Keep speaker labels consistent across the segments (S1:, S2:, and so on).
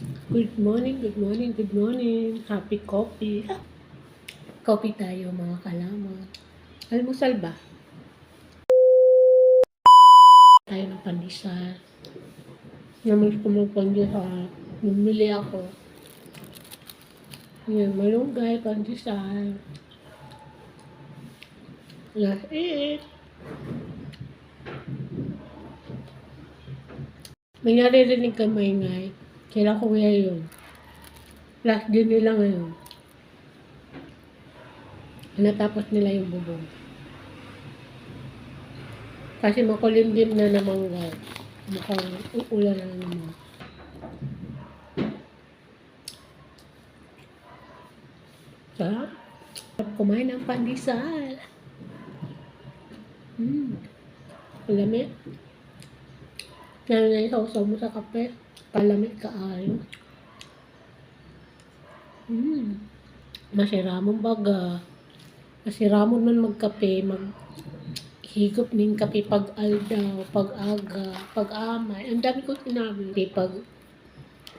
S1: Good morning, good morning, good morning. Happy coffee. Coffee tayo mga kalaman. Almusal ba? Tayo ng pandesal. Namis ko ng pandesal. Bumili ako. Yan, malunggay, pandesal. That's it. May naririnig ka maingay. Kailan ko kaya yun? Last din nila ngayon. Natapos nila yung bubong. Kasi makulimlim na naman guys. Mukhang uulan na naman. Sarap. Kumain ng pandesal. Lamig. Lalo na isaw-saw mo sa kape. Palamig ka ayo. Masiramon baga. Masiramon man magkape. Maghigop ng kape pag aldaw, pag aga, pag amay. Ang dami ko sinabi.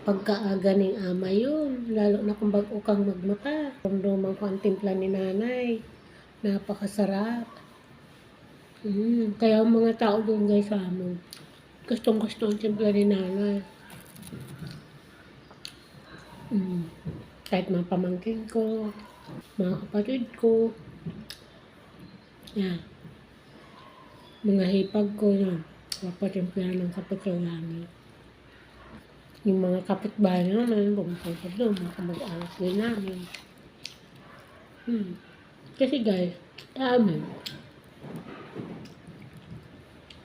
S1: Pagkaaga ng amay yun. Lalo na kung bago kang magmata. Rumdumang ko ang timpla ni nanay. Napakasarap. Kaya ang mga tao doon guys sa amin. Gustong-gusto ang timpla ni nanay. Kahit mga pamangkin ko, mga kapatid ko, yan. Mga hipag ko yan. Papatimpla ng kape sa langit. Yung mga kapitbahay naman, bumapagod doon, mga kamag-anak din namin. Kasi guys, amin,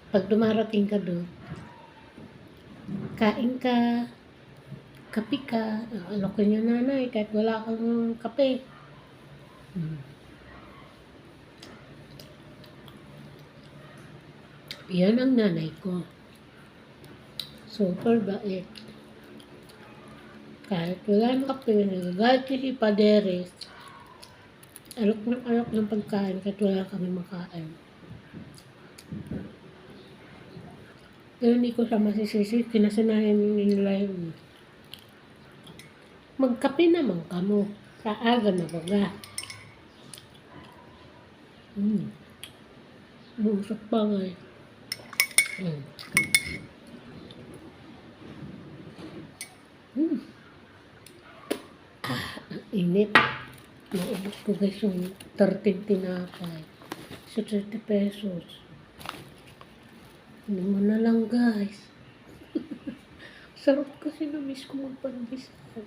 S1: pag dumarating ka doon, kain ka, kape ka, alokin niya nanay, kahit wala kang kape. Yan ang nanay ko. Super bait. Kahit wala ng kape, nagagalit si Paderes. Alok ng pagkain kahit wala kami makain. Pero hindi ko siya masisisi, kinasanayan nila yun. Magkape naman kamo. Sa aga na baga. Busok pa nga eh. Ang init. Naubos ko guys yung 13 tinapay. So 30 pesos. Hindi mo na lang guys. Sarap kasi na-miss ko magpandesal.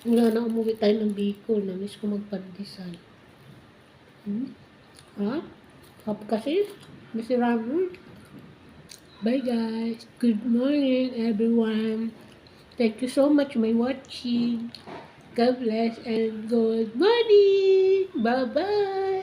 S1: Wala na umuwi tayo ng Bicol. Na-miss ko magpandesal. Ha? Hap kasi? Masiraman. Bye guys. Good morning everyone. Thank you so much for watching. God bless and good morning. Bye-bye.